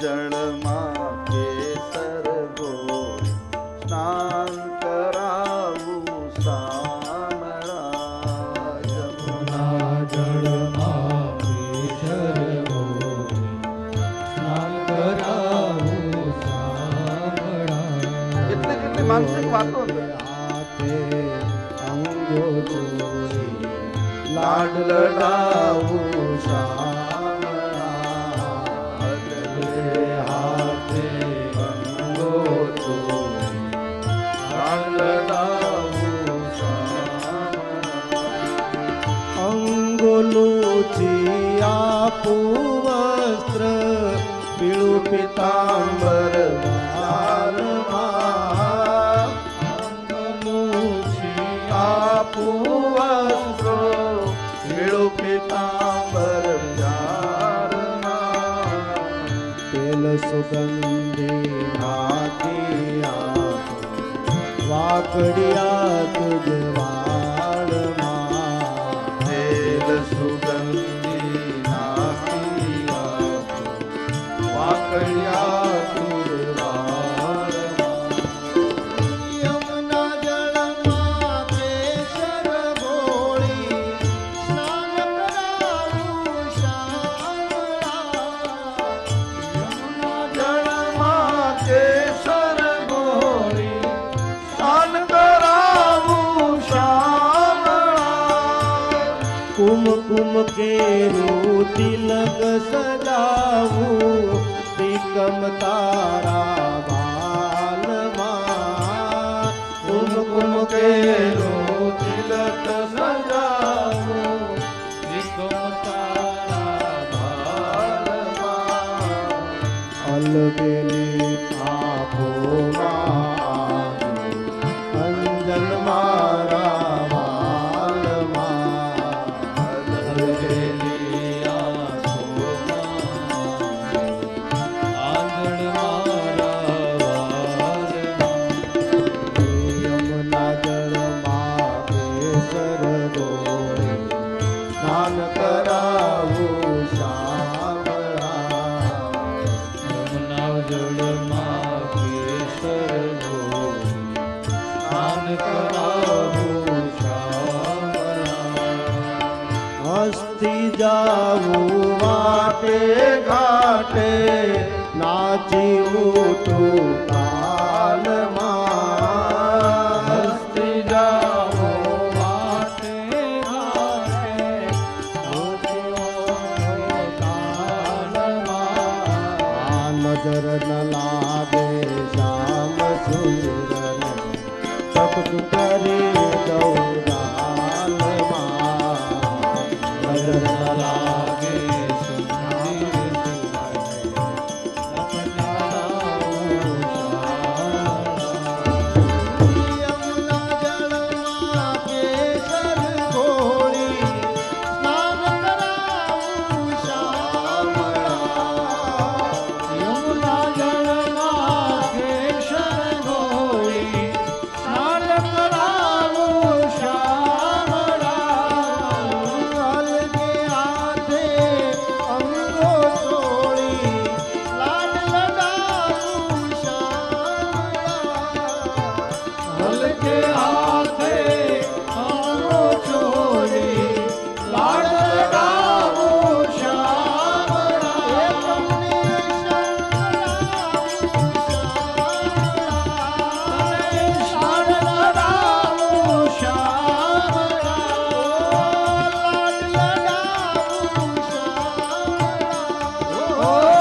જળમાં કેસર ગોળ સ્નાન કરાવું શામળા. યમુના જળમાં કેસર ગોળ સ્નાન કરાવું શામળા. કેટલી માનસિક વાતો હાથે અંગો જોડી લાડ લડાવું શામળા. હાથે અંગો જોડી લાડ લડાવું શામળા. અંગોલુચી આપું વસ્ત્ર પીળું પિતાંબર વાલમાં. અંગોલુચી આપું વસ્ત્રો પીળું પીતાંબર ચારમાં. તેલ સુગંધી નાખી આપો વાકડિયા તુજ વાળમાં. તેલ સુગંધી નાખી આપો વાકડિયા તુરવાળમાં. યમુના જળમાં કેસર ગોળી સ્નાન કરાવું શામળા. યમુના જળમાં કેસર ગોળી સ્નાન કરાવું શામળા. કુમકુમ કેરું તિલક સજાવું તિકમ તારા બાલમાં. કુમકુમ કેરું તિલક સજાવું નિગમ તારા ભાલમાં. અલબેલી આંખોમાં અંજન મારા વાલમાં. અલબેલી આંખોમાં આંગણ મારા વાલમાં. યમુના જળમાં કેસર ગોળી સ્નાન કરાવું શામળા. યમુના જળમાં કેસર ગોળી સ્નાન કરાવું શામળા. હસ્તી જાવું વાટે ઘાટે નાચી ઉઠું તાલમાં. હસ્તી જાઓ વાટે ઘાટે નાચ્યો તાલમાં. આ નજર ન લાગે શ્યામ સુંદરન સપનું કરી દઉં દાલમાં. નજર ન લાગે યમુના જળમાં કેસર ગોળી સ્નાન કરાવું શામળા. યમુના જળમાં કેસર ગોળી સ્નાન કરાવું શામળા. હલકે હાથે અંગો છોડી લાડ લડાવું શામળા. હલકે હાથે અંગો છોડી લાડ લડાવું શામળા. લાડ લડાવું શામળા. ઓ